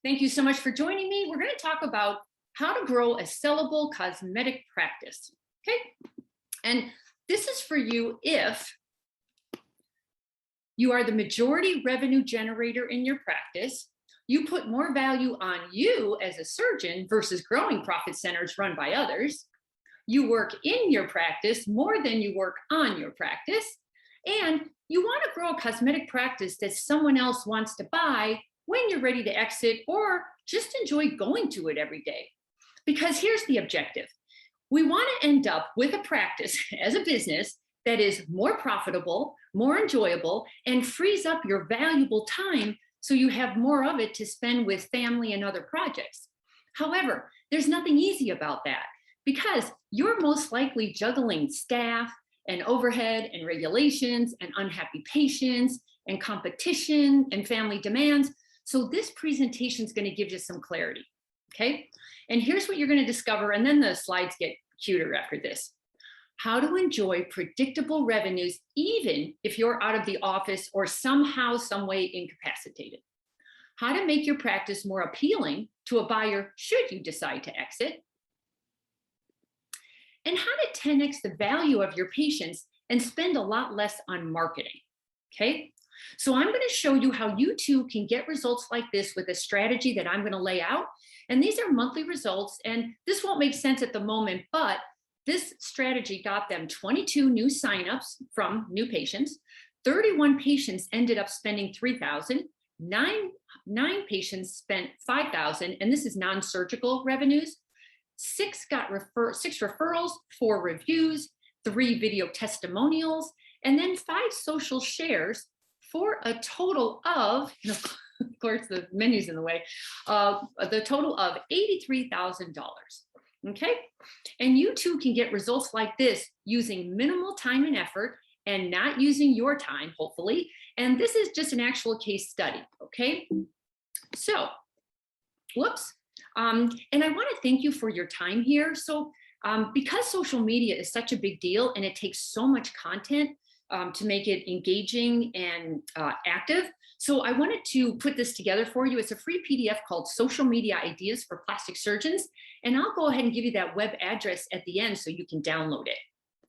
Thank you so much for joining me. We're going to talk about how to grow a sellable cosmetic practice. Okay. And this is for you if you are the majority revenue generator in your practice, you put more value on you as a surgeon versus growing profit centers run by others, you work in your practice more than you work on your practice, and you want to grow a cosmetic practice that someone else wants to buy when you're ready to exit or just enjoy going to it every day. Because here's the objective. We want to end up with a practice as a business that is more profitable, more enjoyable, and frees up your valuable time so you have more of it to spend with family and other projects. However, there's nothing easy about that because you're most likely juggling staff and overhead and regulations and unhappy patients and competition and family demands. So this presentation is going to give you some clarity, okay? And here's what you're going to discover, and then the slides get cuter after this. How to enjoy predictable revenues even if you're out of the office or somehow, some way incapacitated. How to make your practice more appealing to a buyer should you decide to exit. And how to 10x the value of your patients and spend a lot less on marketing, okay? So I'm going to show you how you too can get results like this with a strategy that I'm going to lay out. And these are monthly results, and this won't make sense at the moment, but this strategy got them 22 new signups from new patients. 31 patients ended up spending $3,000. Nine patients spent $5,000, and this is non-surgical revenues. Six referrals, 4 reviews, 3 video testimonials, and then 5 social shares for a total of, of course, the menu's in the way, the total of $83,000. Okay, and you too can get results like this using minimal time and effort and not using your time, hopefully. And this is just an actual case study, okay? So, whoops. And I want to thank you for your time here. So, because social media is such a big deal and it takes so much content to make it engaging and active, so I wanted to put this together for you. It's a free PDF called Social Media Ideas for Plastic Surgeons. And I'll go ahead and give you that web address at the end so you can download it.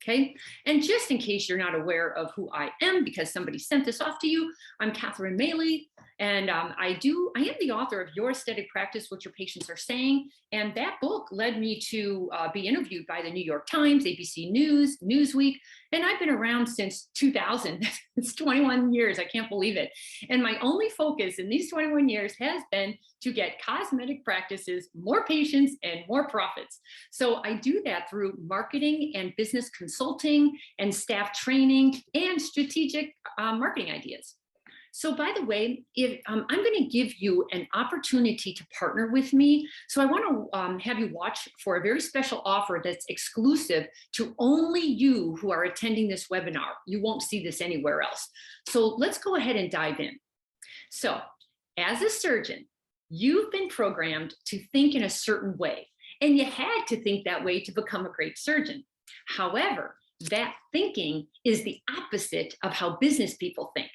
Okay. And just in case you're not aware of who I am, because somebody sent this off to you, I'm Catherine Maley. And I am the author of Your Aesthetic Practice, What Your Patients Are Saying. And that book led me to be interviewed by the New York Times, ABC News, Newsweek. And I've been around since 2000. It's 21 years. I can't believe it. And my only focus in these 21 years has been to get cosmetic practices more patients and more profits. So I do that through marketing and business consulting and staff training and strategic marketing ideas. So by the way, if I'm going to give you an opportunity to partner with me. So I want to have you watch for a very special offer that's exclusive to only you who are attending this webinar. You won't see this anywhere else. So let's go ahead and dive in. So as a surgeon, you've been programmed to think in a certain way, and you had to think that way to become a great surgeon. However, that thinking is the opposite of how business people think.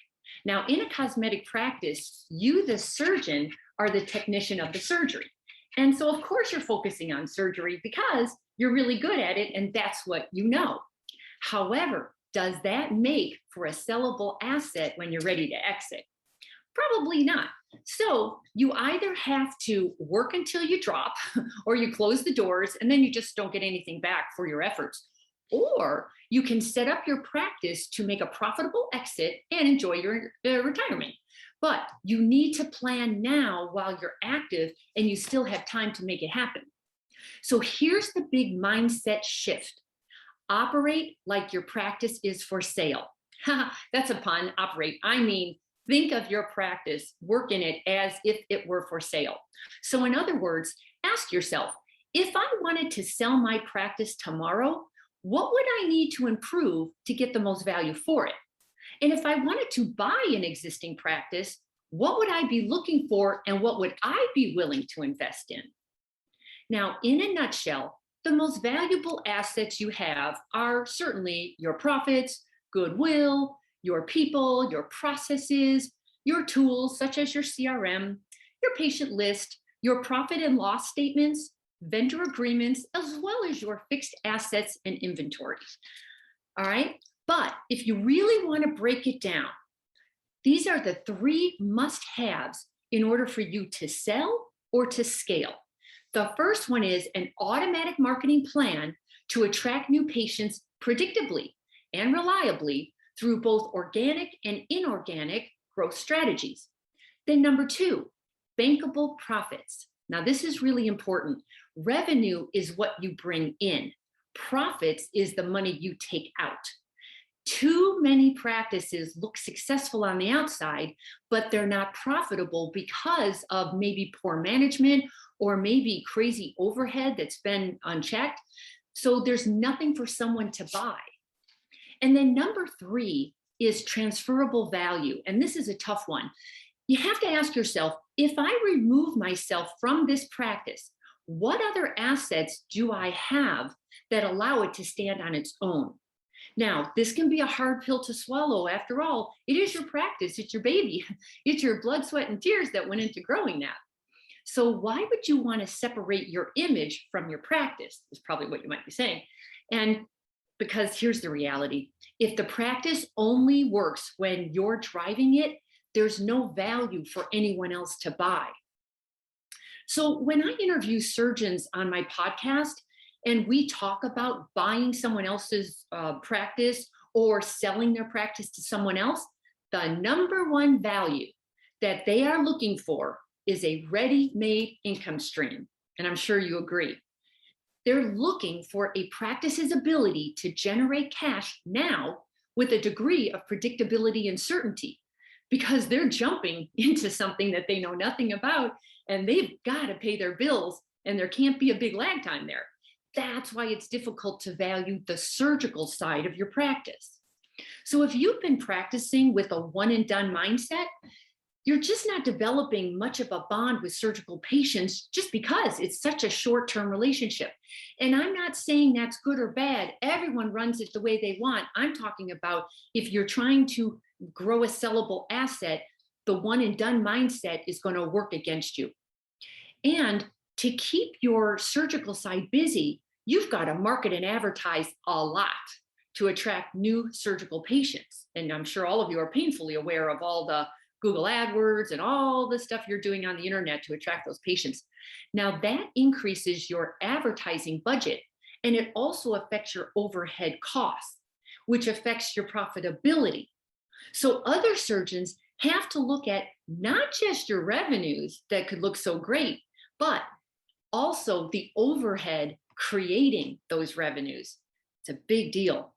Now, in a cosmetic practice, you, the surgeon, are the technician of the surgery. And so, of course, you're focusing on surgery because you're really good at it and that's what you know. However, does that make for a sellable asset when you're ready to exit? Probably not. So you either have to work until you drop or you close the doors and then you just don't get anything back for your efforts. Or you can set up your practice to make a profitable exit and enjoy your retirement. But you need to plan now while you're active and you still have time to make it happen. So here's the big mindset shift. Operate like your practice is for sale. That's a pun, operate. I mean, think of your practice, work in it as if it were for sale. So in other words, ask yourself, if I wanted to sell my practice tomorrow, what would I need to improve to get the most value for it? And if I wanted to buy an existing practice, what would I be looking for and what would I be willing to invest in? Now, in a nutshell, the most valuable assets you have are certainly your profits, goodwill, your people, your processes, your tools such as your CRM, your patient list, your profit and loss statements, vendor agreements, as well as your fixed assets and inventory. All right. But if you really want to break it down, these are the 3 must-haves in order for you to sell or to scale. The first one is an automatic marketing plan to attract new patients predictably and reliably through both organic and inorganic growth strategies. Then number 2, bankable profits. Now this is really important. Revenue is what you bring in. Profits is the money you take out. Too many practices look successful on the outside, but they're not profitable because of maybe poor management or maybe crazy overhead that's been unchecked. So there's nothing for someone to buy. And then number 3 is transferable value. And this is a tough one. You have to ask yourself, if I remove myself from this practice, what other assets do I have that allow it to stand on its own? Now, this can be a hard pill to swallow. After all, it is your practice, it's your baby, it's your blood, sweat, and tears that went into growing that. So why would you want to separate your image from your practice, is probably what you might be saying. And because here's the reality. If the practice only works when you're driving it, there's no value for anyone else to buy. So when I interview surgeons on my podcast, and we talk about buying someone else's practice or selling their practice to someone else, the number 1 value that they are looking for is a ready-made income stream. And I'm sure you agree. They're looking for a practice's ability to generate cash now with a degree of predictability and certainty, because they're jumping into something that they know nothing about, and they've got to pay their bills, and there can't be a big lag time there. That's why it's difficult to value the surgical side of your practice. So if you've been practicing with a one and done mindset, you're just not developing much of a bond with surgical patients just because it's such a short-term relationship. And I'm not saying that's good or bad. Everyone runs it the way they want. I'm talking about if you're trying to grow a sellable asset, the one and done mindset is going to work against you. And to keep your surgical side busy, you've got to market and advertise a lot to attract new surgical patients. And I'm sure all of you are painfully aware of all the Google AdWords and all the stuff you're doing on the internet to attract those patients. Now that increases your advertising budget, and it also affects your overhead costs, which affects your profitability. So other surgeons have to look at not just your revenues that could look so great, but also the overhead creating those revenues. It's a big deal.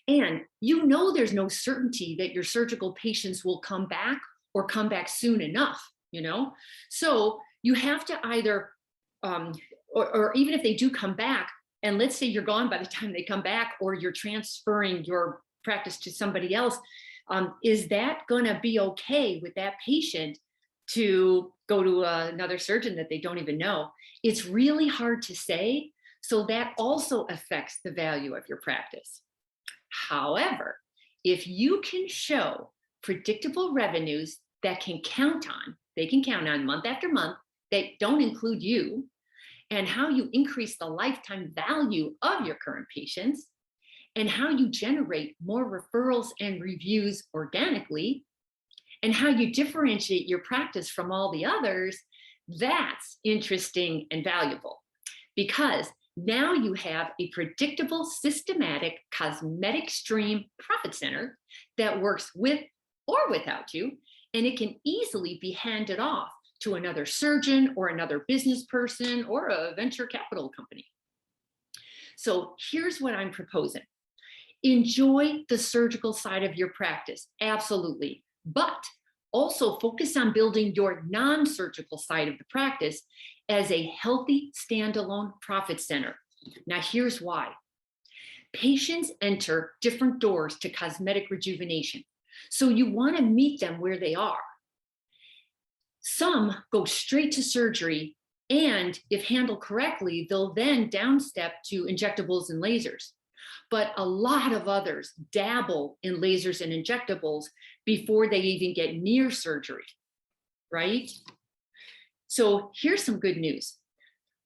And you know there's no certainty that your surgical patients will come back or come back soon enough, you know? So you have to either, or even if they do come back, and let's say you're gone by the time they come back, or you're transferring your practice to somebody else, is that gonna be okay with that patient to go to another surgeon that they don't even know? It's really hard to say. So that also affects the value of your practice. However, if you can show predictable revenues that they can count on month after month, that don't include you, and how you increase the lifetime value of your current patients, and how you generate more referrals and reviews organically, and how you differentiate your practice from all the others, that's interesting and valuable, because now you have a predictable, systematic cosmetic stream profit center that works with or without you, and it can easily be handed off to another surgeon or another business person or a venture capital company. So here's what I'm proposing. Enjoy the surgical side of your practice, absolutely, but also focus on building your non-surgical side of the practice as a healthy standalone profit center. Now here's why. Patients enter different doors to cosmetic rejuvenation, so you want to meet them where they are. Some go straight to surgery, and if handled correctly, they'll then downstep to injectables and lasers. But a lot of others dabble in lasers and injectables before they even get near surgery, right? So here's some good news.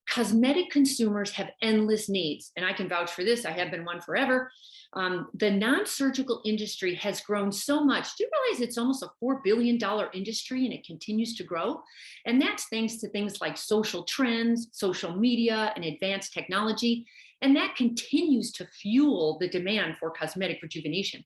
Cosmetic consumers have endless needs, and I can vouch for this. I have been one forever. The non-surgical industry has grown so much. Do you realize it's almost a $4 billion industry and it continues to grow? And that's thanks to things like social trends, social media, and advanced technology. And that continues to fuel the demand for cosmetic rejuvenation.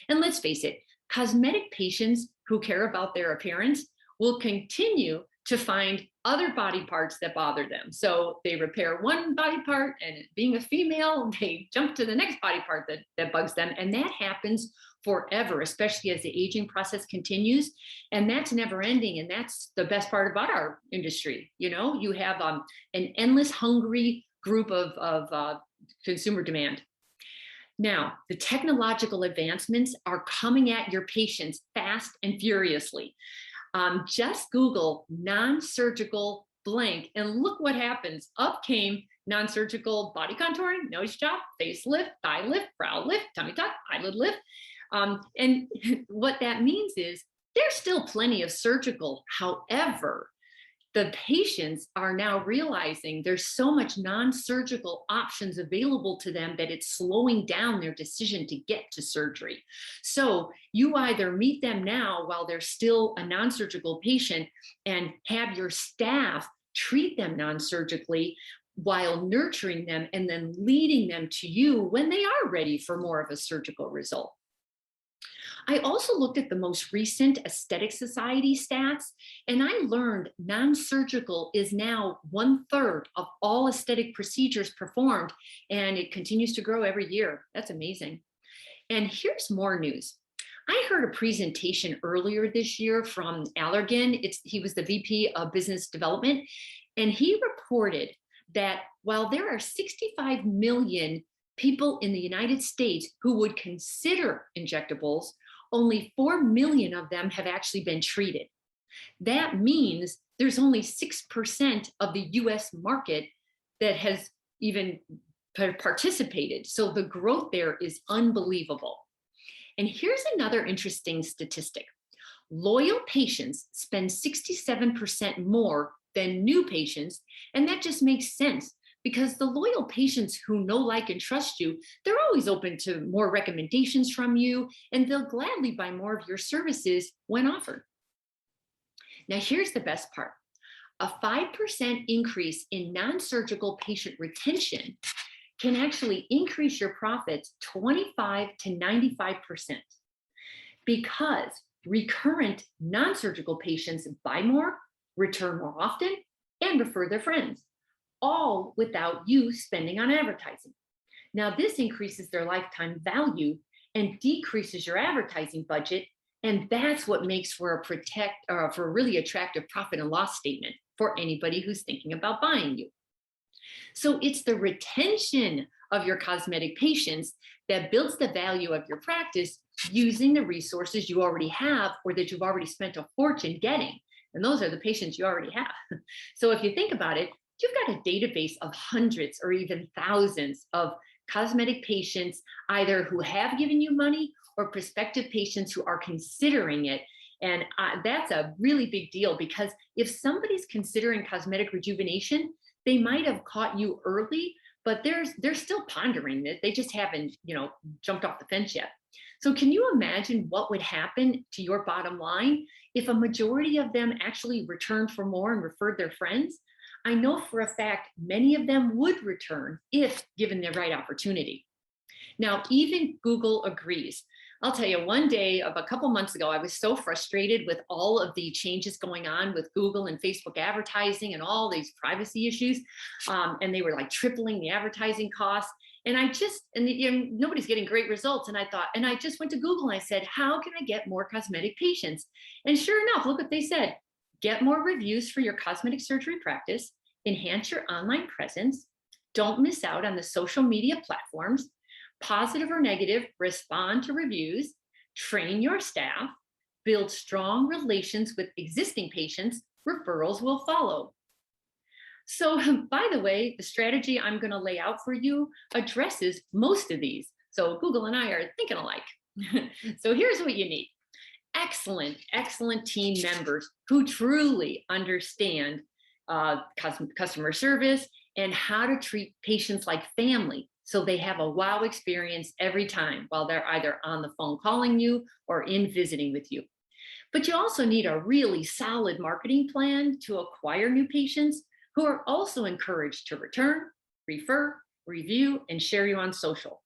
And let's face it, cosmetic patients who care about their appearance will continue to find other body parts that bother them. So they repair one body part, and being a female, they jump to the next body part that bugs them. And that happens forever, especially as the aging process continues. And that's never ending. And that's the best part about our industry. You know, you have an endless hungry group of consumer demand. Now, the technological advancements are coming at your patients fast and furiously. Just Google non-surgical blank and look what happens. Up came non-surgical body contouring, nose job, face lift, thigh lift, brow lift, tummy tuck, eyelid lift. And what that means is there's still plenty of surgical. However, the patients are now realizing there's so much non-surgical options available to them that it's slowing down their decision to get to surgery. So you either meet them now while they're still a non-surgical patient and have your staff treat them non-surgically while nurturing them and then leading them to you when they are ready for more of a surgical result. I also looked at the most recent Aesthetic Society stats, and I learned non-surgical is now 1/3 of all aesthetic procedures performed, and it continues to grow every year. That's amazing. And here's more news. I heard a presentation earlier this year from Allergan. He was the VP of Business Development, and he reported that while there are 65 million people in the United States who would consider injectables, only 4 million of them have actually been treated. That means there's only 6% of the US market that has even participated. So the growth there is unbelievable. And here's another interesting statistic. Loyal patients spend 67% more than new patients, and that just makes sense because the loyal patients who know, like, and trust you, they're always open to more recommendations from you, and they'll gladly buy more of your services when offered. Now, here's the best part. A 5% increase in non-surgical patient retention can actually increase your profits 25 to 95% because recurrent non-surgical patients buy more, return more often, and refer their friends, all without you spending on advertising. Now, this increases their lifetime value and decreases your advertising budget, and that's what makes for a really attractive profit and loss statement for anybody who's thinking about buying you. So it's the retention of your cosmetic patients that builds the value of your practice using the resources you already have or that you've already spent a fortune getting. And those are the patients you already have. So if you think about it, you've got a database of hundreds or even thousands of cosmetic patients, either who have given you money or prospective patients who are considering it. And that's a really big deal because if somebody's considering cosmetic rejuvenation, they might have caught you early, but they're still pondering it. They just haven't, jumped off the fence yet. So can you imagine what would happen to your bottom line if a majority of them actually returned for more and referred their friends? I know for a fact many of them would return if given the right opportunity. Now, even Google agrees. I'll tell you, one day of a couple months ago, I was so frustrated with all of the changes going on with Google and Facebook advertising and all these privacy issues. And they were like tripling the advertising costs. And nobody's getting great results. And I just went to Google and I said, how can I get more cosmetic patients? And sure enough, look what they said. Get more reviews for your cosmetic surgery practice, enhance your online presence, don't miss out on the social media platforms, positive or negative, respond to reviews, train your staff, build strong relations with existing patients, referrals will follow. So by the way, the strategy I'm going to lay out for you addresses most of these. So Google and I are thinking alike. So here's what you need. Excellent team members who truly understand customer service, and how to treat patients like family so they have a wow experience every time while they're either on the phone calling you or in visiting with you. But you also need a really solid marketing plan to acquire new patients who are also encouraged to return, refer, review, and share you on social,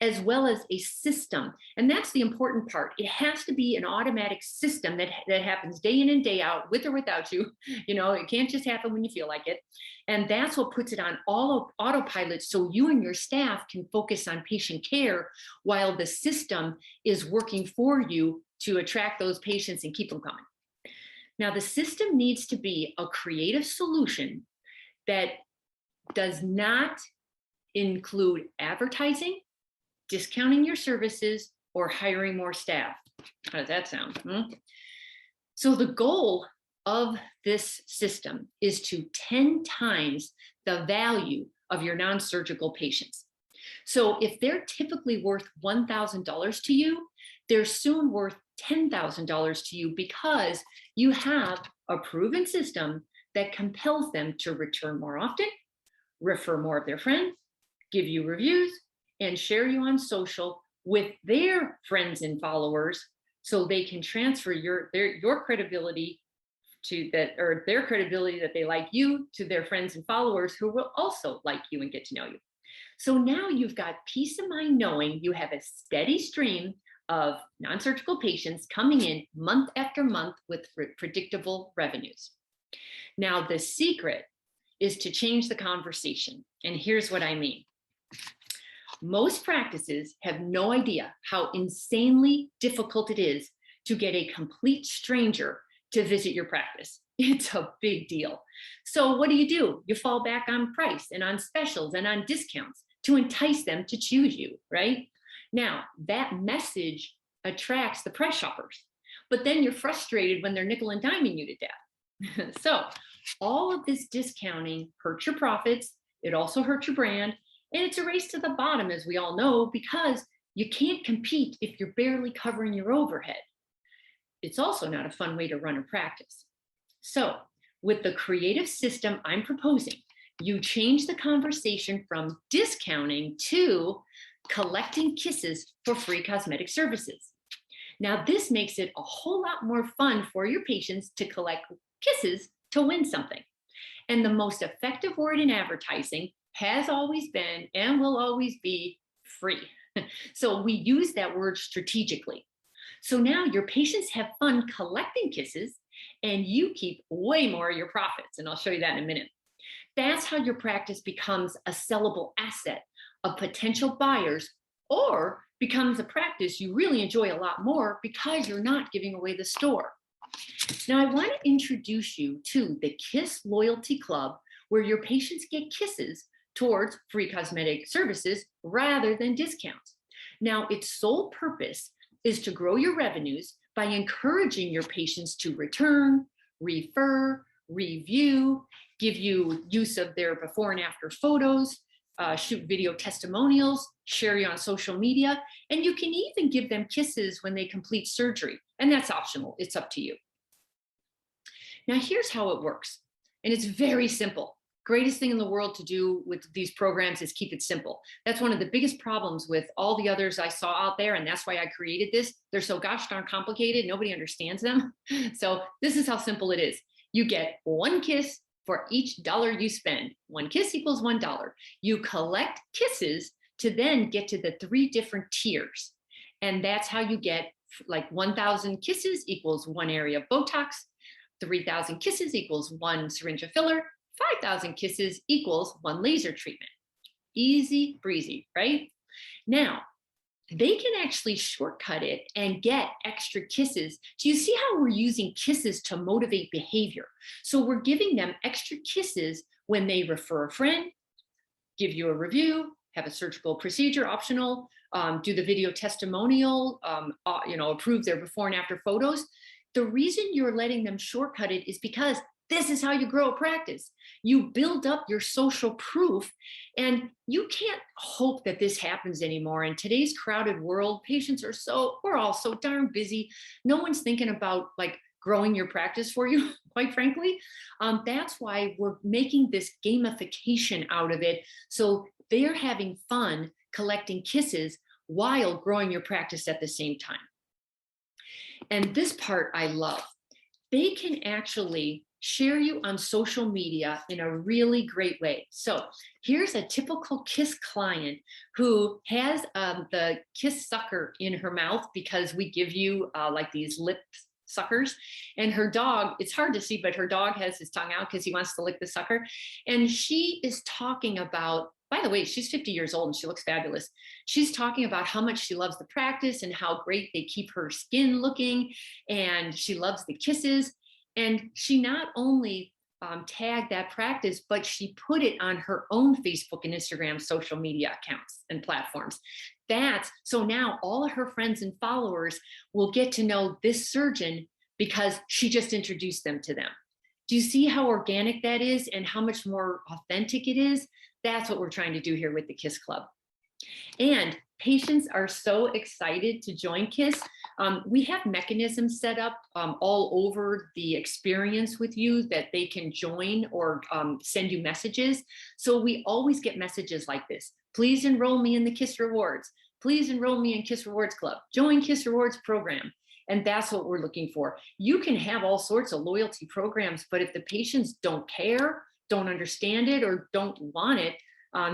as well as a system. And that's the important part. It has to be an automatic system that happens day in and day out, with or without you. It can't just happen when you feel like it. And that's what puts it on all autopilot, so you and your staff can focus on patient care while the system is working for you to attract those patients and keep them coming. Now, the system needs to be a creative solution that does not include advertising, discounting your services, or hiring more staff. How does that sound? So the goal of this system is to 10 times the value of your non-surgical patients. So if they're typically worth $1,000 to you, they're soon worth $10,000 to you, because you have a proven system that compels them to return more often, refer more of their friends, give you reviews, and share you on social with their friends and followers, so they can transfer your credibility to that, or their credibility that they like you, to their friends and followers who will also like you and get to know you. So now you've got peace of mind knowing you have a steady stream of non-surgical patients coming in month after month with predictable revenues. Now, the secret is to change the conversation. And here's what I mean. Most practices have no idea how insanely difficult it is to get a complete stranger to visit your practice. It's a big deal. So what do? You fall back on price and on specials and on discounts to entice them to choose you, right? Now, that message attracts the price shoppers, but then you're frustrated when they're nickel and diming you to death. So all of this discounting hurts your profits. It also hurts your brand. And it's a race to the bottom, as we all know, because you can't compete if you're barely covering your overhead. It's also not a fun way to run a practice. So with the creative system I'm proposing, you change the conversation from discounting to collecting kisses for free cosmetic services. Now, this makes it a whole lot more fun for your patients to collect kisses to win something. And the most effective word in advertising has always been and will always be free. So we use that word strategically. So now your patients have fun collecting kisses, and you keep way more of your profits. And I'll show you that in a minute. That's how your practice becomes a sellable asset of potential buyers, or becomes a practice you really enjoy a lot more because you're not giving away the store. Now, I want to introduce you to the Kiss Loyalty Club, where your patients get kisses towards free cosmetic services rather than discounts. Now, its sole purpose is to grow your revenues by encouraging your patients to return, refer, review, give you use of their before and after photos, shoot video testimonials, share you on social media, and you can even give them kisses when they complete surgery. And that's optional. It's up to you. Now, here's how it works. And it's very simple. Greatest thing in the world to do with these programs is keep it simple. That's one of the biggest problems with all the others I saw out there, and that's why I created this. They're so gosh darn complicated, nobody understands them. So this is how simple it is. You get one kiss for each dollar you spend. One kiss equals $1. You collect kisses to then get to the 3 different tiers. And that's how you get, like, 1,000 kisses equals 1 area of Botox, 3,000 kisses equals 1 syringe of filler, 5,000 kisses equals 1 laser treatment. Easy breezy, right? Now, they can actually shortcut it and get extra kisses. So you see how we're using kisses to motivate behavior. So we're giving them extra kisses when they refer a friend, give you a review, have a surgical procedure optional, do the video testimonial, approve their before and after photos. The reason you're letting them shortcut it is because this is how you grow a practice. You build up your social proof, and you can't hope that this happens anymore. In today's crowded world, we're all so darn busy. No one's thinking about, like, growing your practice for you, quite frankly. That's why we're making this gamification out of it. So they're having fun collecting kisses while growing your practice at the same time. And this part I love. They can actually share you on social media in a really great way. So here's a typical KISS client who has the KISS sucker in her mouth, because we give you like these lip suckers, and her dog, it's hard to see, but her dog has his tongue out because he wants to lick the sucker. And she is talking about, by the way, she's 50 years old and she looks fabulous. She's talking about how much she loves the practice and how great they keep her skin looking, and she loves the kisses. And she not only tagged that practice, but she put it on her own Facebook and Instagram social media accounts and platforms. So now all of her friends and followers will get to know this surgeon because she just introduced them to them. Do you see how organic that is and how much more authentic it is? That's what we're trying to do here with the KISS Club. And patients are so excited to join KISS. We have mechanisms set up all over the experience with you that they can join or send you messages. So we always get messages like this. Please enroll me in the KISS Rewards. Please enroll me in KISS Rewards Club. Join KISS Rewards program. And that's what we're looking for. You can have all sorts of loyalty programs, but if the patients don't care, don't understand it, or don't want it,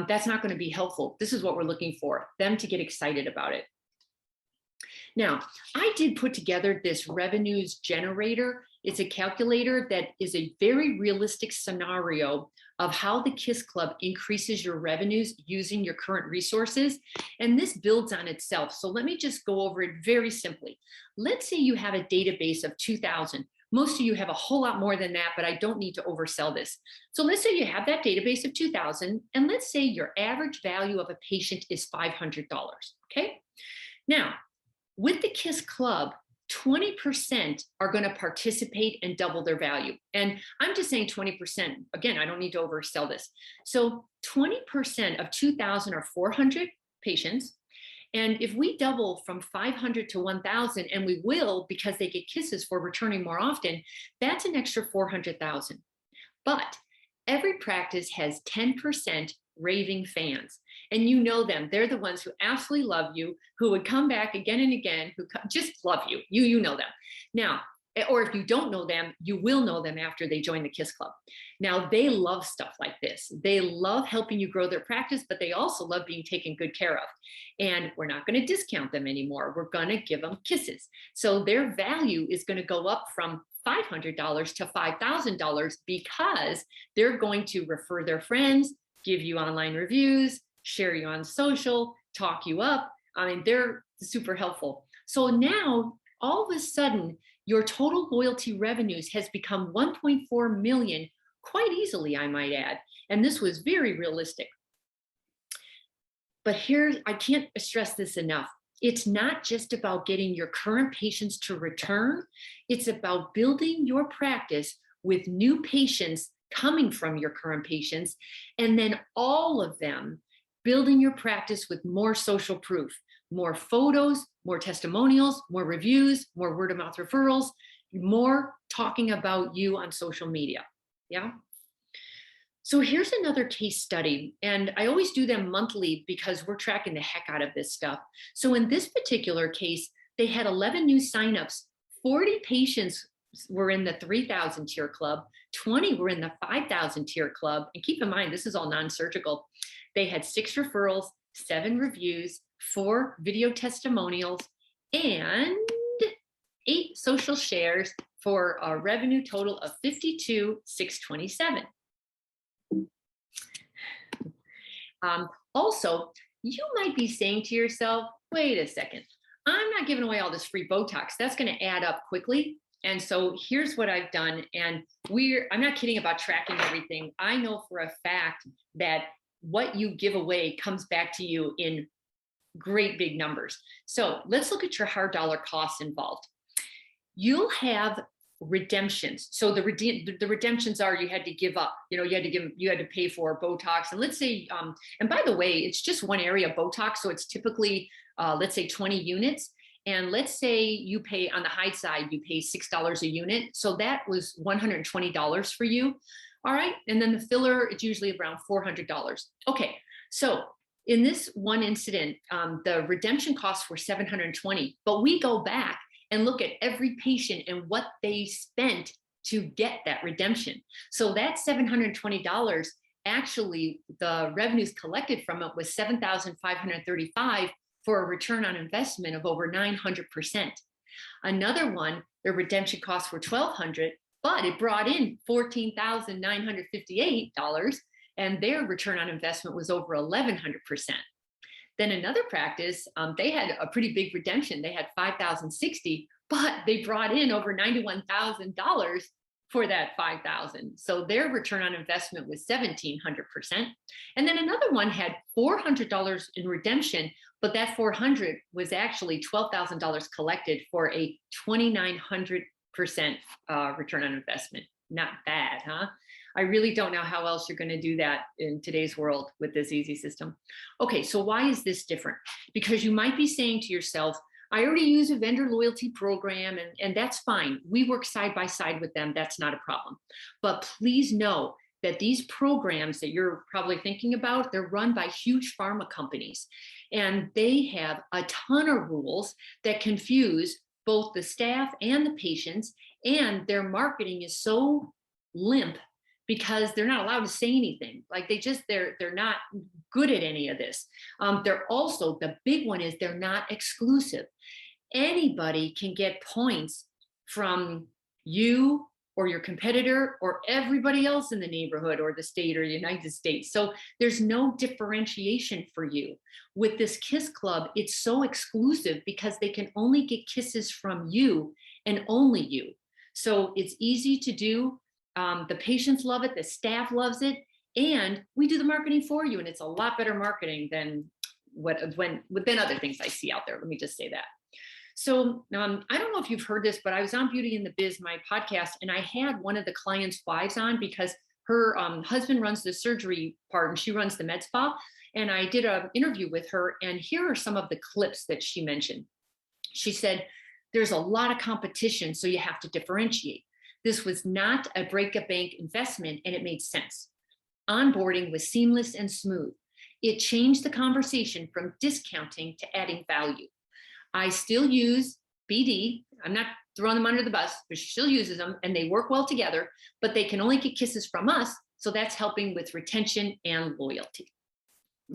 that's not going to be helpful. This is what we're looking for, them to get excited about it. Now, I did put together this revenues generator. It's a calculator that is a very realistic scenario of how the KISS Club increases your revenues using your current resources. And this builds on itself. So let me just go over it very simply. Let's say you have a database of 2,000. Most of you have a whole lot more than that, but I don't need to oversell this. So let's say you have that database of 2,000, and let's say your average value of a patient is $500, okay? Now, with the KISS Club, 20% are going to participate and double their value. And I'm just saying 20%. Again, I don't need to oversell this. So 20% of 2,000 are 400 patients. And if we double from 500 to 1,000, and we will because they get kisses for returning more often, that's an extra 400,000. But every practice has 10% raving fans. And you know them. They're the ones who absolutely love you, who would come back again and again, who just love you. You know them. Now, or if you don't know them, you will know them after they join the KISS Club. Now, they love stuff like this. They love helping you grow their practice, but they also love being taken good care of. And we're not going to discount them anymore. We're going to give them kisses. So their value is going to go up from $500 to $5,000 because they're going to refer their friends, give you online reviews, share you on social, talk you up. I mean, they're super helpful. So now, all of a sudden, your total loyalty revenues has become 1.4 million quite easily, I might add. And this was very realistic. But here, I can't stress this enough. It's not just about getting your current patients to return. It's about building your practice with new patients coming from your current patients, and then all of them building your practice with more social proof, more photos, more testimonials, more reviews, more word of mouth referrals, more talking about you on social media. Yeah. So here's another case study, and I always do them monthly because we're tracking the heck out of this stuff. So in this particular case, they had 11 new signups. 40 patients were in the 3,000 tier club, 20 were in the 5,000 tier club. And keep in mind, this is all non-surgical. They had 6 referrals, 7 reviews, 4 video testimonials, and 8 social shares for a revenue total of $52,627. Also, you might be saying to yourself, wait a second, I'm not giving away all this free Botox. That's going to add up quickly. And so here's what I've done. And I'm not kidding about tracking everything. I know for a fact that what you give away comes back to you in great big numbers. So let's look at your hard dollar costs involved. You'll have redemptions. So the redemptions are you had to give up, you had to pay for Botox. And let's say, and by the way, it's just one area of Botox. So it's typically, let's say 20 units. And let's say you pay on the high side, you pay $6 a unit. So that was $120 for you. All right. And then the filler, it's usually around $400. Okay. So in this one incident, the redemption costs were $720, but we go back and look at every patient and what they spent to get that redemption. So that $720, actually the revenues collected from it was $7,535 for a return on investment of over 900%. Another one, the redemption costs were $1,200, but it brought in $14,958, and their return on investment was over 1,100%. Then another practice, they had a pretty big redemption. They had $5,060, but they brought in over $91,000 for that $5,000. So their return on investment was 1,700%. And then another one had $400 in redemption, but that $400 was actually $12,000 collected for a 2,900% return on investment. Not bad, huh? I really don't know how else you're going to do that in today's world with this easy system. Okay, so why is this different? Because you might be saying to yourself, I already use a vendor loyalty program, and that's fine. We work side by side with them. That's not a problem. But please know that these programs that you're probably thinking about, they're run by huge pharma companies, and they have a ton of rules that confuse both the staff and the patients, and their marketing is so limp because they're not allowed to say anything. Like they're not good at any of this. They're also, the big one is they're not exclusive. Anybody can get points from you or your competitor or everybody else in the neighborhood or the state or the United States. So there's no differentiation for you. With this Kiss Club, it's so exclusive because they can only get kisses from you and only you. So it's easy to do. The patients love it, the staff loves it, and we do the marketing for you. And it's a lot better marketing than other things I see out there. Let me just say that. So I don't know if you've heard this, but I was on Beauty in the Biz, my podcast, and I had one of the clients' wives on because her husband runs the surgery part and she runs the med spa. And I did an interview with her, and here are some of the clips that she mentioned. She said, there's a lot of competition, so you have to differentiate. This was not a break-a-bank investment, and it made sense. Onboarding was seamless and smooth. It changed the conversation from discounting to adding value. I still use BD. I'm not throwing them under the bus, but she still uses them, and they work well together, but they can only get kisses from us, so that's helping with retention and loyalty.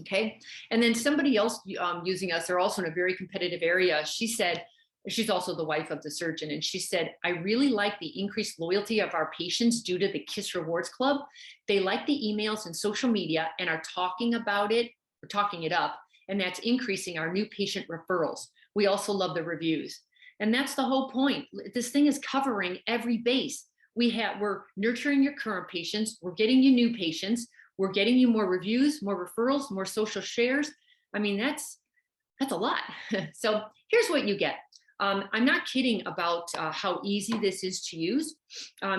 Okay, and then somebody else using us, they're also in a very competitive area. She said, she's also the wife of the surgeon, and she said, I really like the increased loyalty of our patients due to the Kiss Rewards Club. They like the emails and social media and are talking about it, or talking it up, and that's increasing our new patient referrals. We also love the reviews. And that's the whole point. This thing is covering every base. We're nurturing your current patients. We're getting you new patients. We're getting you more reviews, more referrals, more social shares. I mean, that's a lot. So here's what you get. I'm not kidding about how easy this is to use.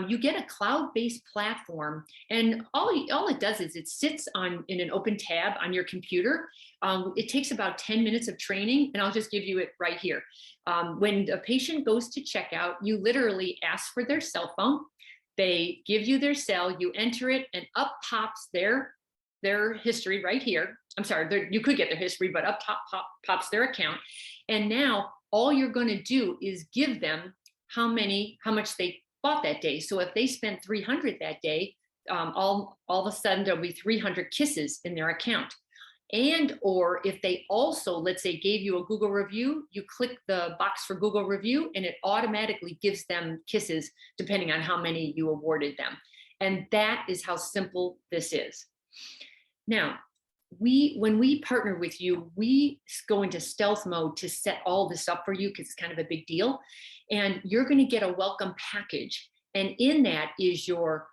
You get a cloud-based platform, and all it does is it sits in an open tab on your computer. It takes about 10 minutes of training, and I'll just give you it right here. When a patient goes to checkout, you literally ask for their cell phone. They give you their cell, you enter it, and up pops their history right here. I'm sorry, you could get their history, but up top pops their account. And now all you're going to do is give them how much they bought that day. So if they spent 300 that day, all of a sudden there'll be 300 kisses in their account. And or if they also, let's say, gave you a Google review, you click the box for Google review and it automatically gives them kisses depending on how many you awarded them. And that is how simple this is. Now, when we partner with you, we go into stealth mode to set all this up for you because it's kind of a big deal. And you're going to get a welcome package. And in that is your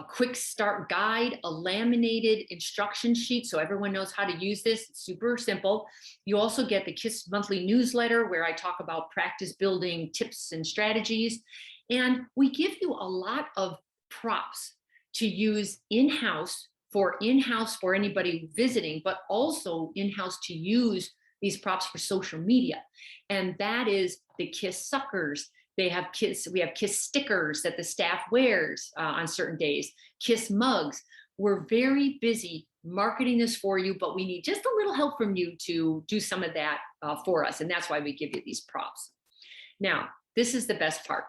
quick start guide, a laminated instruction sheet so everyone knows how to use this. It's super simple. You also get the KISS monthly newsletter where I talk about practice building tips and strategies. And we give you a lot of props to use in-house for anybody visiting, but also in-house to use these props for social media. And that is the kiss suckers. We have kiss stickers that the staff wears on certain days, kiss mugs. We're very busy marketing this for you, but we need just a little help from you to do some of that for us. And that's why we give you these props. Now, this is the best part.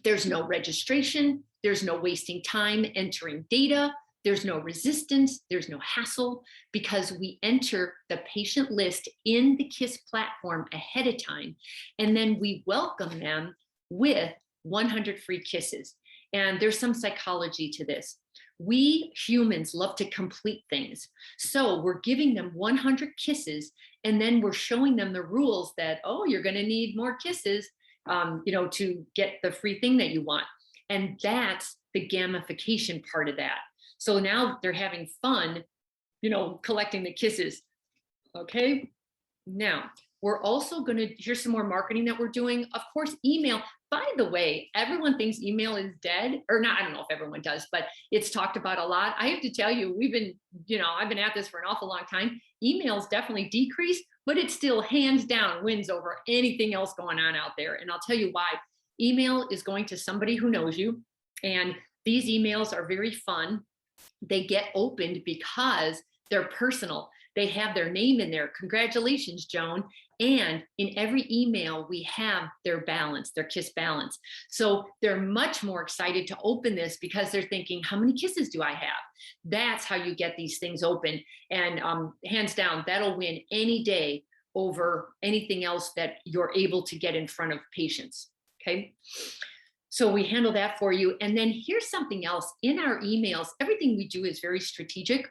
There's no registration. There's no wasting time entering data. There's no resistance. There's no hassle, because we enter the patient list in the KISS platform ahead of time. And then we welcome them with 100 free kisses. And there's some psychology to this. We humans love to complete things. So we're giving them 100 kisses, and then we're showing them the rules that, oh, you're going to need more kisses, to get the free thing that you want. And that's the gamification part of that. So now they're having fun, collecting the kisses. Okay. Now we're also going to, here's some more marketing that we're doing. Of course, email. By the way, everyone thinks email is dead, or not. I don't know if everyone does, but it's talked about a lot. I have to tell you, I've been at this for an awful long time. Emails definitely decreased, but it still hands down wins over anything else going on out there. And I'll tell you why. Email is going to somebody who knows you. And these emails are very fun. They get opened because they're personal. They have their name in there. Congratulations, Joan. And in every email, we have their balance, their kiss balance. So they're much more excited to open this because they're thinking, how many kisses do I have? That's how you get these things open. And hands down, that'll win any day over anything else that you're able to get in front of patients. Okay. So we handle that for you. And then here's something else. In our emails, everything we do is very strategic.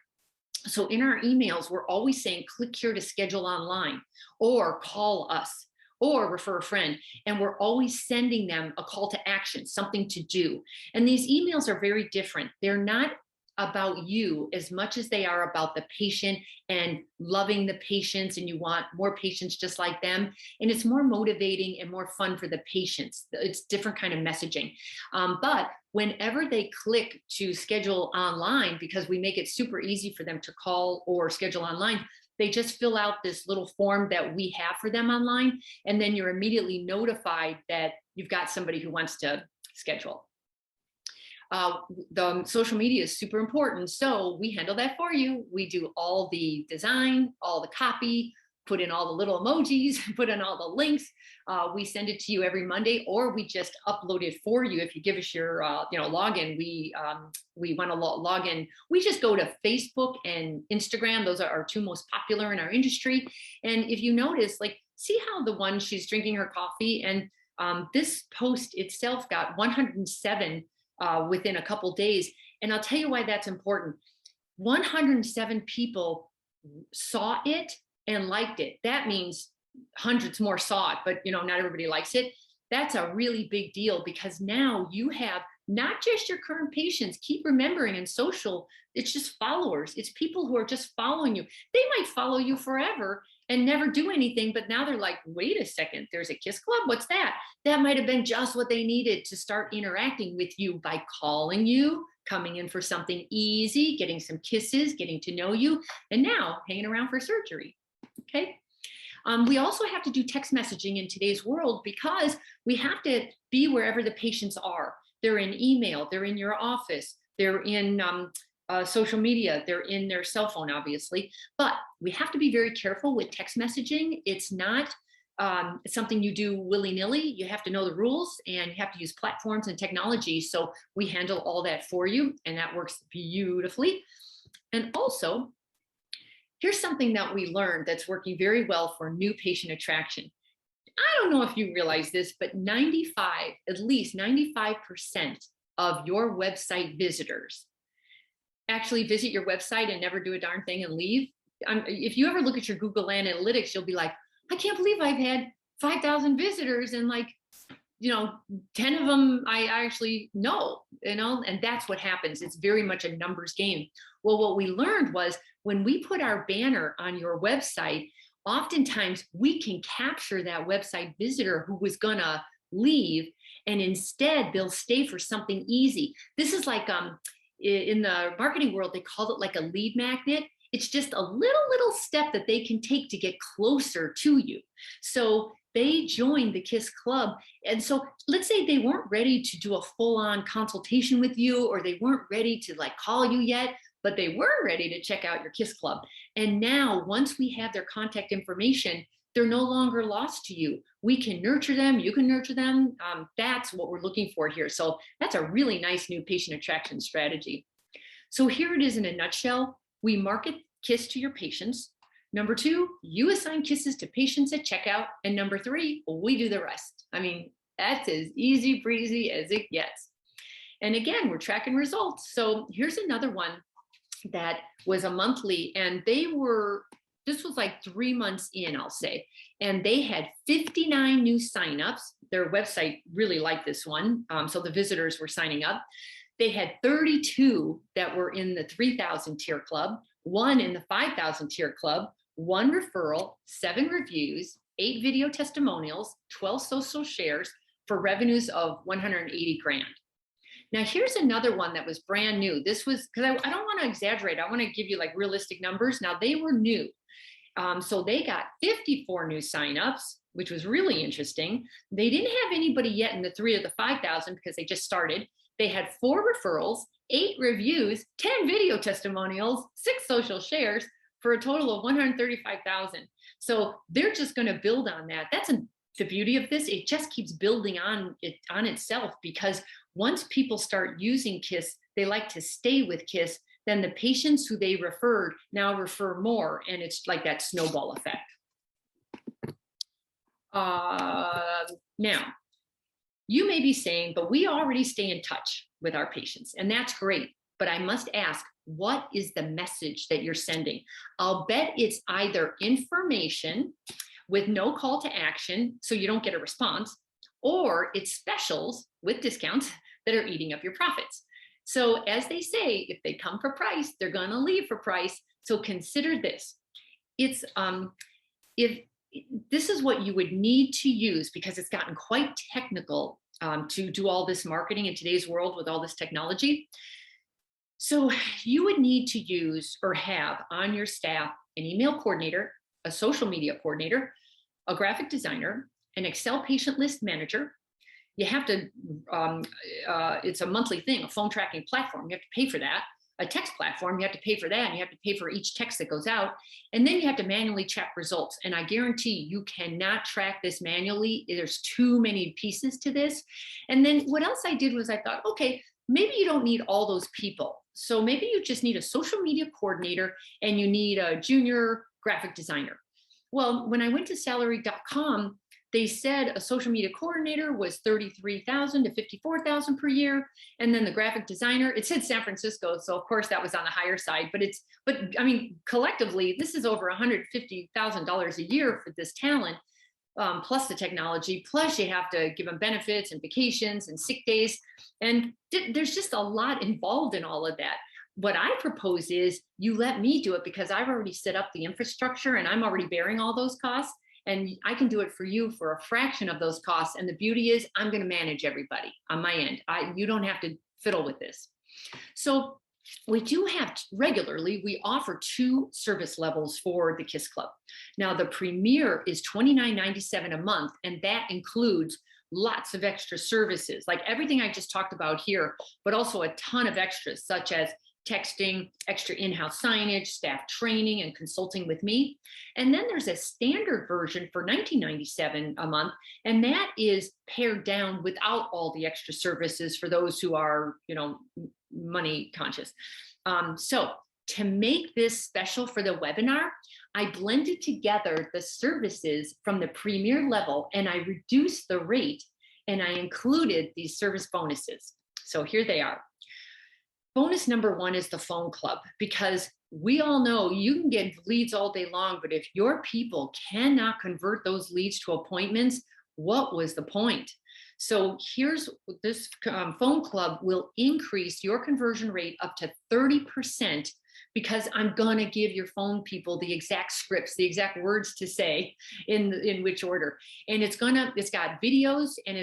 So in our emails, we're always saying, click here to schedule online, or call us, or refer a friend. And we're always sending them a call to action, something to do. And these emails are very different. They're not about you as much as they are about the patient and loving the patients, and you want more patients just like them. And it's more motivating and more fun for the patients. It's different kind of messaging. But whenever they click to schedule online, because we make it super easy for them to call or schedule online, they just fill out this little form that we have for them online. And then you're immediately notified that you've got somebody who wants to schedule. The social media is super important. So we handle that for you. We do all the design, all the copy, put in all the little emojis, put in all the links. We send it to you every Monday, or we just upload it for you. If you give us your login, we want to log in. We just go to Facebook and Instagram. Those are our two most popular in our industry. And if you notice, see how the one, she's drinking her coffee, and this post itself got 107 within a couple days. And I'll tell you why that's important. 107 people saw it and liked it. That means hundreds more saw it, but not everybody likes it. That's a really big deal, because now you have not just your current patients. Keep remembering, in social, it's just followers. It's people who are just following you. They might follow you forever and never do anything, but now they're like, wait a second, there's a KISS Club? What's that? That might have been just what they needed to start interacting with you by calling you, coming in for something easy, getting some kisses, getting to know you, and now hanging around for surgery. Okay. We also have to do text messaging in today's world, because we have to be wherever the patients are. They're in email, they're in your office, they're in social media, they're in their cell phone, obviously. But we have to be very careful with text messaging. It's not something you do willy-nilly. You have to know the rules, and you have to use platforms and technology. So we handle all that for you, and that works beautifully. And also, here's something that we learned that's working very well for new patient attraction. I don't know if you realize this, but at least 95% of your website visitors actually visit your website and never do a darn thing and leave. If you ever look at your Google Analytics, you'll be like, I can't believe I've had 5,000 visitors, and 10 of them I actually know, and that's what happens. It's very much a numbers game. Well, what we learned was, when we put our banner on your website, oftentimes we can capture that website visitor who was gonna leave, and instead they'll stay for something easy. This is like in the marketing world, they call it like a lead magnet. It's just a little step that they can take to get closer to you. So they joined the KISS Club. And so let's say they weren't ready to do a full-on consultation with you, or they weren't ready to like call you yet, but they were ready to check out your KISS Club. And now once we have their contact information, they're no longer lost to you. We can nurture them, you can nurture them. That's what we're looking for here. So that's a really nice new patient attraction strategy. So here it is in a nutshell. We market KISS to your patients. Number 2, you assign kisses to patients at checkout. And number 3, we do the rest. I mean, that's as easy breezy as it gets. And again, we're tracking results. So here's another one that was a monthly, and this was like 3 months in, I'll say, and they had 59 new signups. Their website really liked this one. So the visitors were signing up. They had 32 that were in the 3,000 tier club, 1 in the 5,000 tier club, 1 referral, 7 reviews, 8 video testimonials, 12 social shares for revenues of 180 grand. Now, here's another one that was brand new. This was, because I don't want to exaggerate. I want to give you like realistic numbers. Now, they were new. So they got 54 new signups, which was really interesting. They didn't have anybody yet in the 3 of the 5,000 because they just started. They had 4 referrals, 8 reviews, 10 video testimonials, 6 social shares for a total of 135,000. So they're just going to build on that. That's the beauty of this. It just keeps building on itself, because once people start using KISS, they like to stay with KISS. Then the patients who they referred now refer more, and it's like that snowball effect. Now, you may be saying, but we already stay in touch with our patients, and that's great. But I must ask, what is the message that you're sending? I'll bet it's either information with no call to action, so you don't get a response, or it's specials with discounts that are eating up your profits. So as they say, if they come for price, they're going to leave for price. So consider this. It's if this is what you would need to use, because it's gotten quite technical to do all this marketing in today's world with all this technology. So you would need to use or have on your staff an email coordinator, a social media coordinator, a graphic designer, an Excel patient list manager. You have to, it's a monthly thing, a phone tracking platform. You have to pay for that. A text platform, you have to pay for that. And you have to pay for each text that goes out. And then you have to manually check results. And I guarantee you cannot track this manually. There's too many pieces to this. And then what else I did was I thought, okay, maybe you don't need all those people. So maybe you just need a social media coordinator and you need a junior graphic designer. Well, when I went to salary.com, they said a social media coordinator was 33,000 to 54,000 per year. And then the graphic designer, it said San Francisco. So of course that was on the higher side, but I mean, collectively, this is over $150,000 a year for this talent, plus the technology, plus you have to give them benefits and vacations and sick days. And there's just a lot involved in all of that. What I propose is you let me do it, because I've already set up the infrastructure and I'm already bearing all those costs. And I can do it for you for a fraction of those costs. And the beauty is I'm going to manage everybody on my end. You don't have to fiddle with this. So we do have regularly, we offer 2 service levels for the KISS Club. Now the premier is $29.97 a month. And that includes lots of extra services, like everything I just talked about here, but also a ton of extras, such as texting, extra in-house signage, staff training, and consulting with me. And then there's a standard version for $19.97 a month, and that is pared down without all the extra services for those who are, money conscious. So to make this special for the webinar, I blended together the services from the premier level, and I reduced the rate, and I included these service bonuses. So here they are. Bonus number 1 is the phone club, because we all know you can get leads all day long, but if your people cannot convert those leads to appointments, what was the point? So here's this phone club will increase your conversion rate up to 30%, because I'm gonna give your phone people the exact scripts, the exact words to say in which order. And it's got videos, and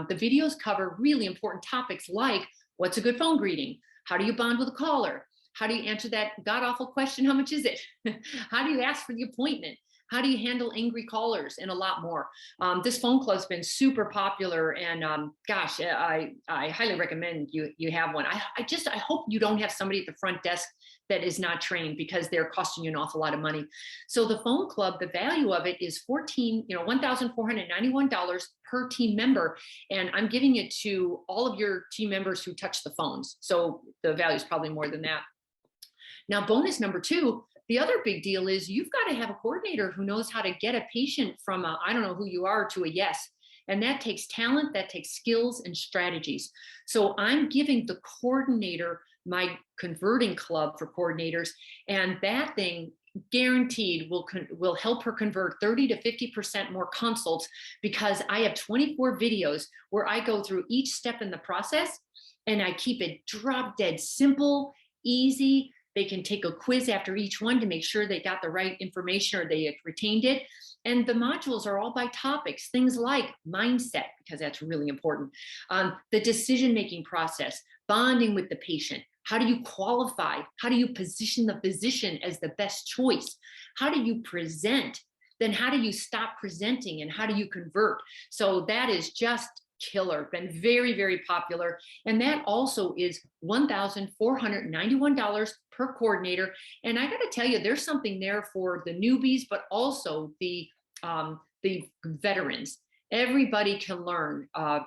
the videos cover really important topics like what's a good phone greeting? How do you bond with a caller? How do you answer that god awful question? How much is it? How do you ask for the appointment? How do you handle angry callers, and a lot more. This phone club's been super popular, and gosh, I highly recommend you have one. I hope you don't have somebody at the front desk that is not trained, because they're costing you an awful lot of money. So the phone club, the value of it is $1,491 per team member, and I'm giving it to all of your team members who touch the phones. So the value is probably more than that. Now, bonus number 2, the other big deal is you've got to have a coordinator who knows how to get a patient from a, I don't know who you are, to a yes. And that takes talent, that takes skills and strategies. So I'm giving the coordinator my converting club for coordinators, and that thing guaranteed will help her convert 30 to 50% more consults, because I have 24 videos where I go through each step in the process, and I keep it drop dead simple, easy. They can take a quiz after each one to make sure they got the right information or they retained it. And the modules are all by topics, things like mindset, because that's really important, the decision-making process, bonding with the patient. How do you qualify? How do you position the physician as the best choice? How do you present? Then how do you stop presenting, and how do you convert? So that is just killer, been very, very popular. And that also is $1,491 per coordinator. And I got to tell you, there's something there for the newbies, but also the veterans. Everybody can learn. I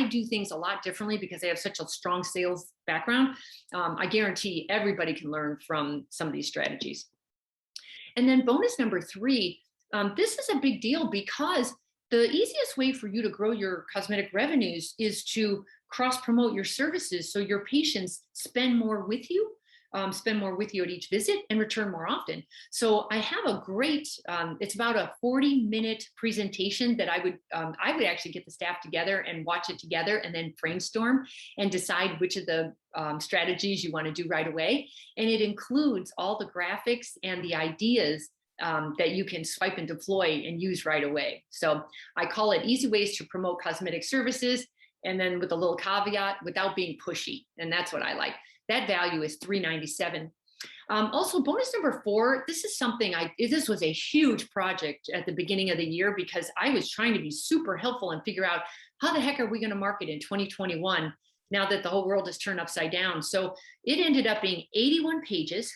do things a lot differently because I have such a strong sales background. I guarantee everybody can learn from some of these strategies. And then bonus number 3, this is a big deal, because the easiest way for you to grow your cosmetic revenues is to cross promote your services, so your patients spend more with you at each visit and return more often. So I have a great, it's about a 40-minute presentation that I would actually get the staff together and watch it together, and then brainstorm and decide which of the strategies you want to do right away. And it includes all the graphics and the ideas that you can swipe and deploy and use right away. So I call it easy ways to promote cosmetic services, and then with a little caveat, without being pushy. And that's what I like. That value is $397. Also, bonus number 4, this is something this was a huge project at the beginning of the year, because I was trying to be super helpful and figure out how the heck are we going to market in 2021 now that the whole world is turned upside down. So it ended up being 81 pages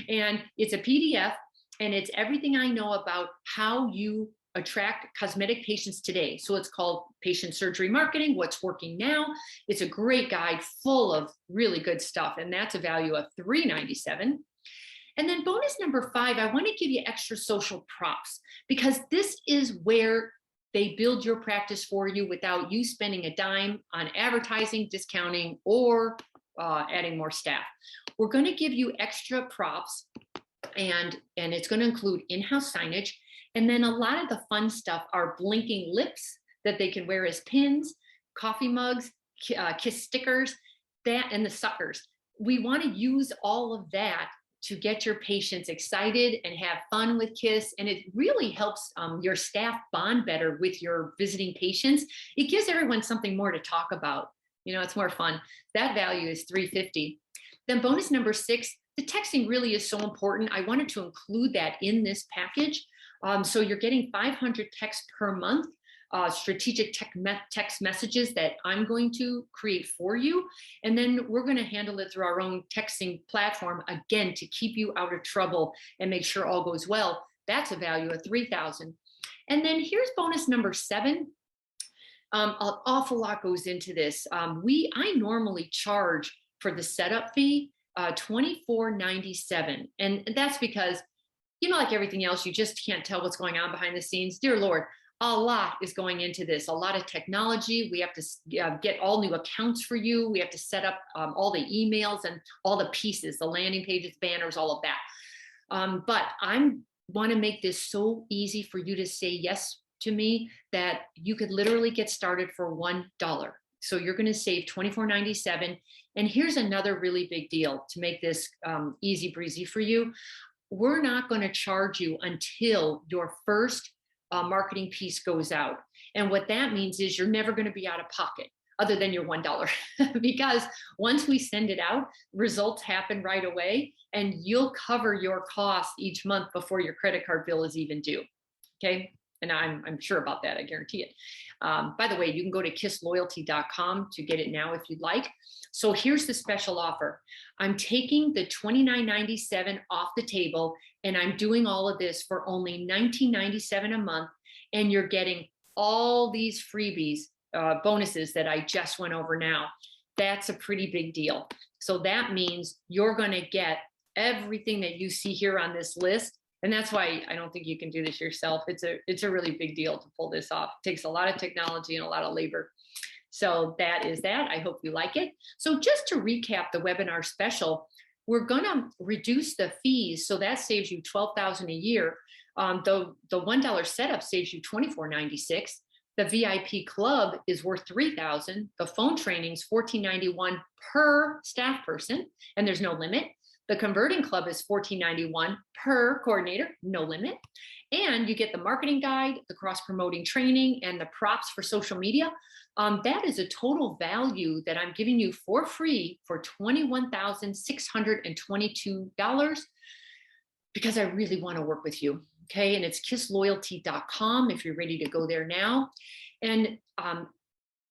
and it's a PDF, and it's everything I know about how you attract cosmetic patients today. So it's called Patient Surgery Marketing, What's Working Now. It's a great guide full of really good stuff, and that's a value of $397. And then bonus number 5, I want to give you extra social props, because this is where they build your practice for you without you spending a dime on advertising, discounting, or adding more staff. We're going to give you extra props, and it's going to include in-house signage. And then a lot of the fun stuff are blinking lips that they can wear as pins, coffee mugs, kiss stickers, that, and the suckers. We want to use all of that to get your patients excited and have fun with KISS. And it really helps your staff bond better with your visiting patients. It gives everyone something more to talk about. It's more fun. That value is $350. Then bonus number 6, the texting really is so important. I wanted to include that in this package. So you're getting 500 texts per month, strategic text messages that I'm going to create for you. And then we're going to handle it through our own texting platform, again, to keep you out of trouble and make sure all goes well. That's a value of $3,000. And then here's bonus number 7. An awful lot goes into this. I normally charge for the setup fee $24.97. And that's because, like everything else, you just can't tell what's going on behind the scenes. Dear Lord, a lot is going into this, a lot of technology. We have to get all new accounts for you. We have to set up all the emails and all the pieces, the landing pages, banners, all of that. But I want to make this so easy for you to say yes to me that you could literally get started for $1. So you're going to save $24.97. And here's another really big deal to make this easy breezy for you. We're not going to charge you until your first marketing piece goes out. And what that means is you're never going to be out of pocket. other than your $1. Because once we send it out, results happen right away, and you'll cover your cost each month before your credit card bill is even due. Okay. And I'm sure about that. I guarantee it. By the way, you can go to kissloyalty.com to get it now if you'd like. So here's the special offer. I'm taking the $29.97 off the table, and I'm doing all of this for only $19.97 a month. And you're getting all these freebies, bonuses that I just went over now. That's a pretty big deal. So that means you're going to get everything that you see here on this list. And that's why I don't think you can do this yourself. It's a really big deal to pull this off. It takes a lot of technology and a lot of labor. So that is that. I hope you like it. So just to recap the webinar special, we're going to reduce the fees. So that saves you $12,000 a year. The $1 setup saves you $24.96. The VIP club is worth $3,000. The phone training is $14.91 per staff person, and there's no limit. The converting club is $14.91 per coordinator, no limit. And you get the marketing guide, the cross-promoting training, and the props for social media. That is a total value that I'm giving you for free for $21,622 because I really want to work with you. Okay, and it's kissloyalty.com if you're ready to go there now. And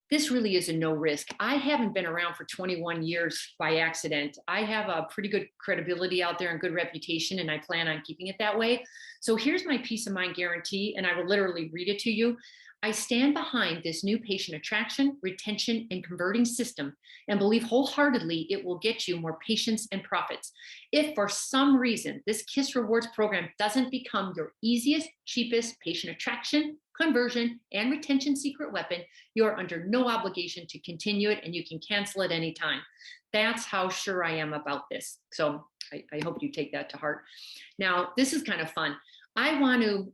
this really is a no risk. I haven't been around for 21 years by accident. I have a pretty good credibility out there and good reputation, and I plan on keeping it that way. So here's my peace of mind guarantee, and I will literally read it to you. I stand behind this new patient attraction, retention, and converting system and believe wholeheartedly it will get you more patients and profits. If for some reason this KISS Rewards program doesn't become your easiest, cheapest patient attraction, conversion, and retention secret weapon, you are under no obligation to continue it, and you can cancel at any time. That's how sure I am about this. So I hope you take that to heart. Now, this is kind of fun. I want to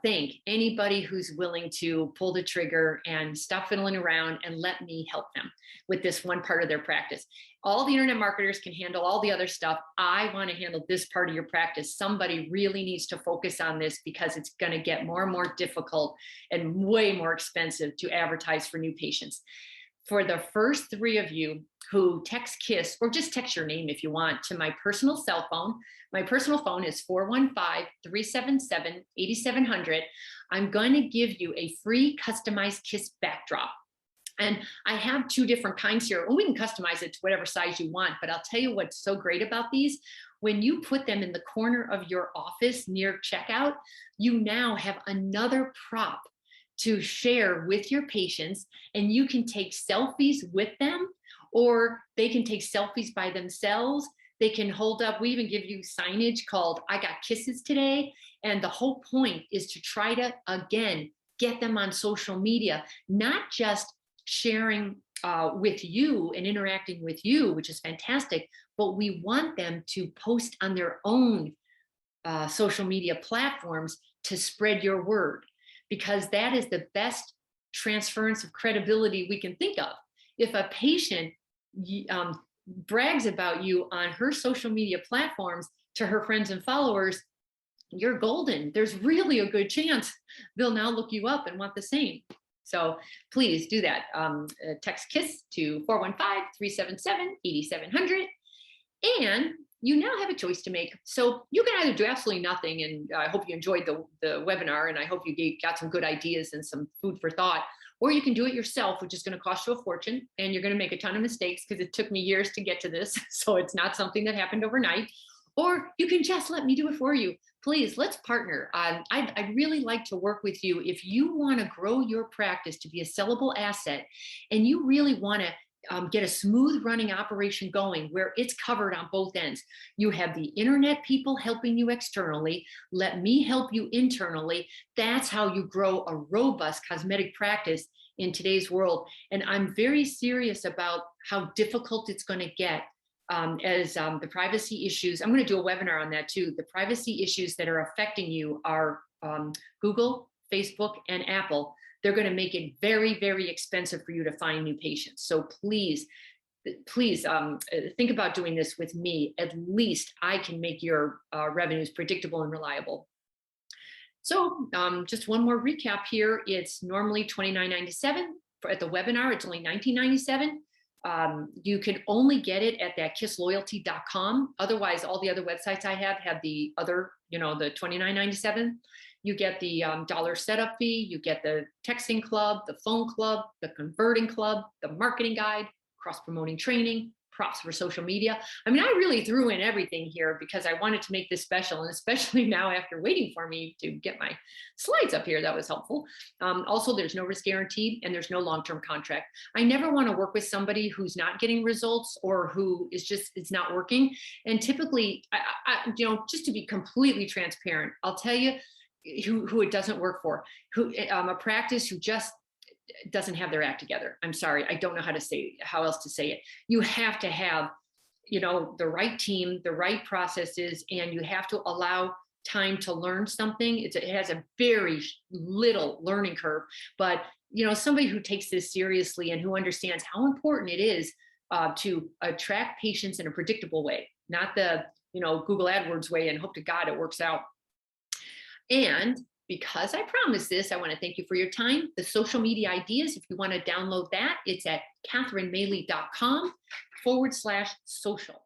thank anybody who's willing to pull the trigger and stop fiddling around and let me help them with this one part of their practice. All the internet marketers can handle all the other stuff. I want to handle this part of your practice. Somebody really needs to focus on this because it's going to get more and more difficult and way more expensive to advertise for new patients. For the first 3 of you who text KISS, or just text your name if you want, to my personal cell phone. My personal phone is 415-377-8700. I'm going to give you a free customized KISS backdrop. And I have 2 different kinds here. And we can customize it to whatever size you want, but I'll tell you what's so great about these. When you put them in the corner of your office near checkout, you now have another prop to share with your patients, and you can take selfies with them, or they can take selfies by themselves. They can hold up, we even give you signage called "I got kisses today." And the whole point is to try to, again, get them on social media, not just sharing with you and interacting with you, which is fantastic, but we want them to post on their own social media platforms to spread your word, because that is the best transference of credibility we can think of. If a patient brags about you on her social media platforms to her friends and followers, you're golden. There's really a good chance they'll now look you up and want the same. So please do that. Text KISS to 415-377-8700. And you now have a choice to make. So you can either do absolutely nothing, and I hope you enjoyed the webinar, and I hope you got some good ideas and some food for thought, or you can do it yourself, which is going to cost you a fortune, and you're going to make a ton of mistakes because it took me years to get to this. So it's not something that happened overnight. Or you can just let me do it for you. Please, let's partner. I'd really like to work with you. If you want to grow your practice to be a sellable asset, and you really want to get a smooth running operation going where it's covered on both ends. You have the internet people helping you externally. Let me help you internally. That's how you grow a robust cosmetic practice in today's world. And I'm very serious about how difficult it's going to get as the privacy issues. I'm going to do a webinar on that too. The privacy issues that are affecting you are Google, Facebook, and Apple. They're going to make it very, very expensive for you to find new patients. So please think about doing this with me. At least I can make your revenues predictable and reliable. So just one more recap here. It's normally $29.97. at the webinar. It's only $19.97. You can only get it at that kissloyalty.com. Otherwise, all the other websites I have the other, the $29.97. You get the dollar setup fee. You get the texting club, the phone club, the converting club, the marketing guide, cross-promoting training, props for social media. I mean, I really threw in everything here because I wanted to make this special, and especially now after waiting for me to get my slides up here, that was helpful. Also, there's no risk guarantee and there's no long-term contract. I never want to work with somebody who's not getting results or who is it's not working. And typically, just to be completely transparent, I'll tell you who it doesn't work for, a practice who just doesn't have their act together. I'm sorry, I don't know how else to say it. You have to have, the right team, the right processes, and you have to allow time to learn something. It has a very little learning curve, but somebody who takes this seriously and who understands how important it is to attract patients in a predictable way, not the Google AdWords way and hope to God it works out. And because I promised this, I want to thank you for your time. The social media ideas, if you want to download that, it's at catherinemaley.com/social.